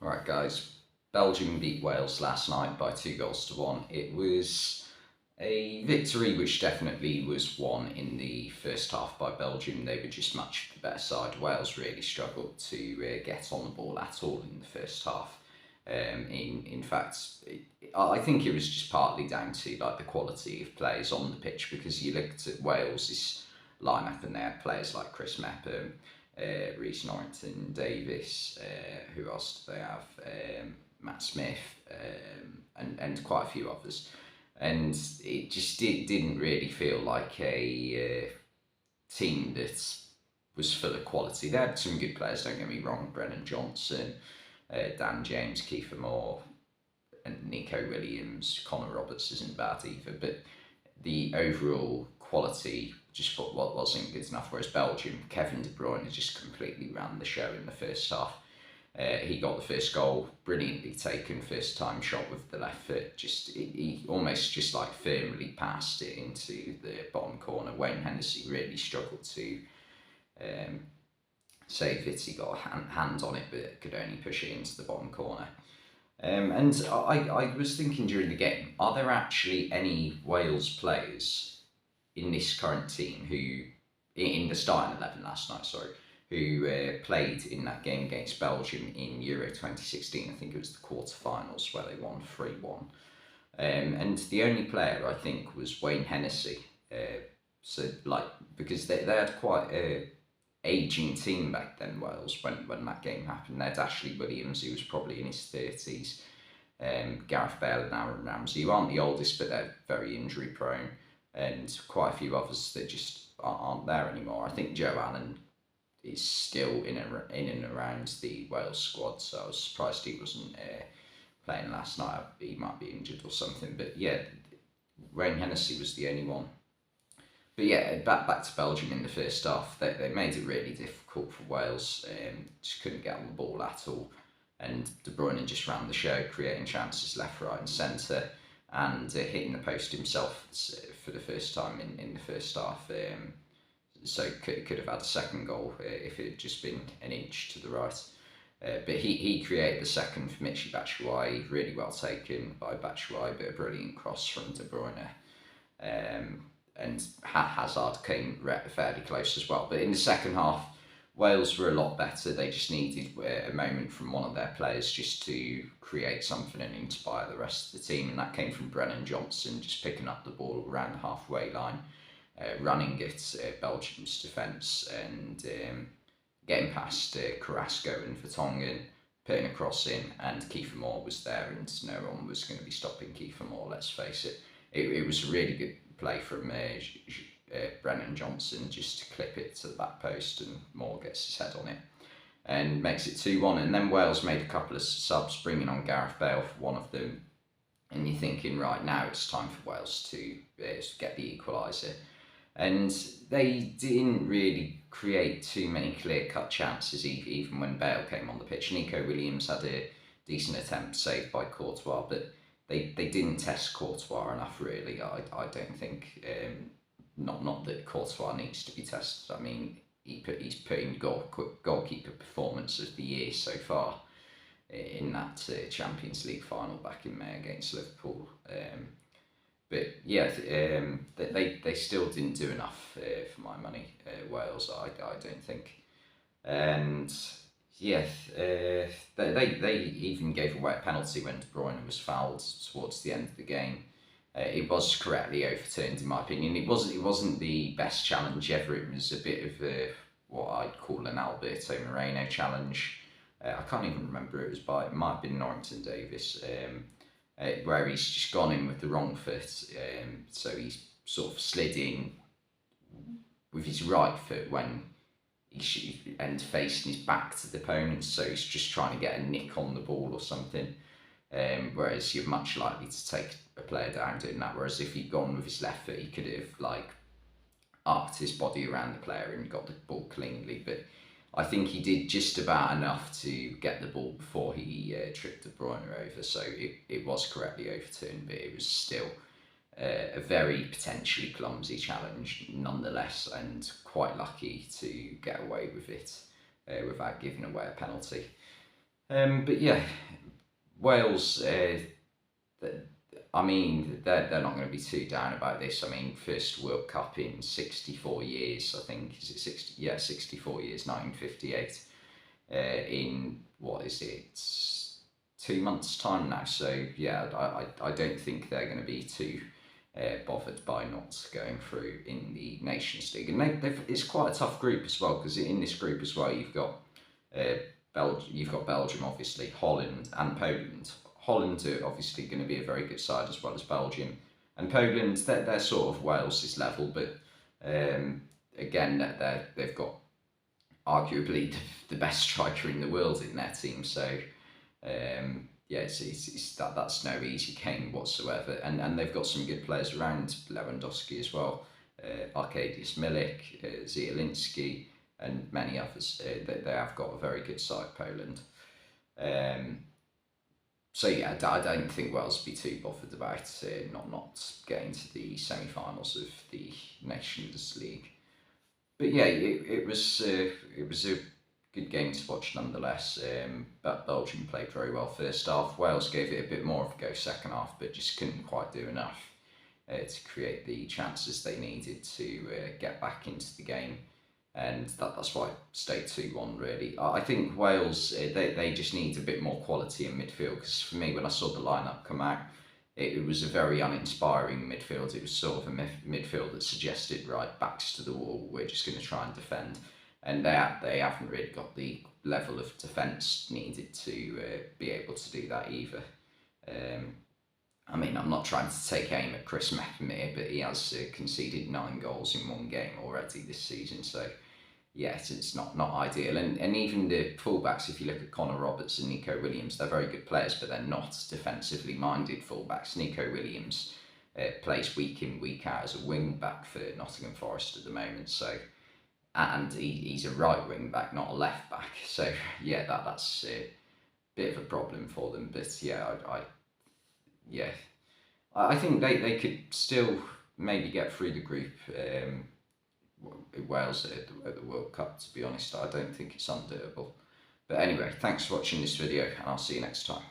Right, guys. Belgium beat Wales last night by 2 goals to 1. It was a victory which definitely was won in the first half by Belgium. They were just much the better side. Wales really struggled to get on the ball at all in the first half. In fact, I think it was just partly down to like the quality of players on the pitch, because you looked at Wales's lineup and they had players like Chris Mepham, Reece Norrington, Davis, who else do they have? Matt Smith, and quite a few others. And it just didn't really feel like a team that was full of quality. They had some good players, don't get me wrong: Brennan Johnson, Dan James, Kiefer Moore, and Nico Williams. Connor Roberts isn't bad either, but the overall quality just wasn't good enough. Whereas Belgium, Kevin De Bruyne just completely ran the show in the first half. He got the first goal, brilliantly taken, first time shot with the left foot. He almost just like firmly passed it into the bottom corner. Wayne Hennessy really struggled to um, save it. He got a hand on it, but could only push it into the bottom corner. And I was thinking during the game, are there actually any Wales players in this current team who, in the starting 11 last night, sorry, who played in that game against Belgium in Euro 2016? I think it was the quarterfinals where they won 3-1. And the only player I think was Wayne Hennessy. Because they had quite a aging team back then, Wales, when that game happened. They had Ashley Williams, who was probably in his 30s, Gareth Bale and Aaron Ramsey, who aren't the oldest, but they're very injury prone, and quite a few others that just aren't there anymore. I think Joe Allen is still in and around the Wales squad, so I was surprised he wasn't playing last night. He might be injured or something, but yeah, Wayne Hennessy was the only one. But yeah, back to Belgium in the first half. They made it really difficult for Wales. Just couldn't get on the ball at all, and De Bruyne just ran the show, creating chances left, right, and centre, and hitting the post himself for the first time in the first half. So could have had a second goal if it had just been an inch to the right. But he created the second for Michy Batshuayi, really well taken by Batshuayi, but a brilliant cross from De Bruyne. And Hazard came fairly close as well. But in the second half, Wales were a lot better. They just needed a moment from one of their players just to create something and inspire the rest of the team. And that came from Brennan Johnson, just picking up the ball around the halfway line, running at Belgium's defence, and getting past Carrasco and Vertonghen, putting a cross in, and Kiefer Moore was there, and no one was going to be stopping Kiefer Moore, let's face it. It was a really good play from Brennan Johnson, just to clip it to the back post, and Moore gets his head on it and makes it 2-1. And then Wales made a couple of subs, bringing on Gareth Bale for one of them, and you're thinking, right, now it's time for Wales to get the equaliser. And they didn't really create too many clear-cut chances, even when Bale came on the pitch. Nico Williams had a decent attempt saved by Courtois, but they didn't test Courtois enough, really. I don't think. Not that Courtois needs to be tested. I mean, he's putting goalkeeper performance of the year so far in that Champions League final back in May against Liverpool. But yeah, they still didn't do enough for my money, Wales. I don't think. And yeah, they even gave away a penalty when De Bruyne was fouled towards the end of the game. It was correctly overturned, in my opinion. It wasn't the best challenge ever. It was a bit of what I'd call an Alberto Moreno challenge. I can't even remember who it was by. It might have been Norrington Davis, where he's just gone in with the wrong foot. So he's sort of slid in with his right foot when and facing his back to the opponent, so he's just trying to get a nick on the ball or something. Whereas you're much likely to take a player down doing that. Whereas if he'd gone with his left foot, he could have like arced his body around the player and got the ball cleanly. But I think he did just about enough to get the ball before he tripped De Bruyne over. So it was correctly overturned, but it was still a very potentially clumsy challenge nonetheless, and quite lucky to get away with it without giving away a penalty. But yeah, Wales. I mean, they're not going to be too down about this. I mean, first World Cup in 64 years, I think. Is it 60? Yeah, 64 years, 1958. In, what is it, 2 months' time now. So, yeah, I don't think they're going to be too bothered by not going through in the Nations League. And it's quite a tough group as well, because in this group as well, uh, you've got Belgium, obviously, Holland, and Poland. Holland are obviously going to be a very good side, as well as Belgium. And Poland, they're sort of Wales's level, but again, they've got arguably the best striker in the world in their team. So yeah, that's no easy game whatsoever. And they've got some good players around, Lewandowski as well, Arkadiusz Milik, Zielinski, and many others. They have got a very good side, Poland. Um, so yeah, I don't think Wales will be too bothered about not getting to the semi-finals of the Nations League. But yeah, it was a good game to watch nonetheless. But Belgium played very well first half. Wales gave it a bit more of a go second half, but just couldn't quite do enough to create the chances they needed to get back into the game. And that's why it stayed 2-1 really. I think Wales, they just need a bit more quality in midfield, because for me, when I saw the lineup come out, it was a very uninspiring midfield. It was sort of a midfield that suggested, right, backs to the wall, we're just going to try and defend. And they haven't really got the level of defence needed to be able to do that either. I mean, I'm not trying to take aim at Chris McNamee, but he has conceded 9 goals in one game already this season. So, yes, it's not ideal. And even the fullbacks, if you look at Connor Roberts and Nico Williams, they're very good players, but they're not defensively minded fullbacks. Nico Williams plays week in, week out as a wing back for Nottingham Forest at the moment. So, and he's a right wing back, not a left back. So, yeah, that's a bit of a problem for them. But yeah, yeah, I think they could still maybe get through the group. Wales at the World Cup, to be honest. I don't think it's undoable. But anyway, thanks for watching this video, and I'll see you next time.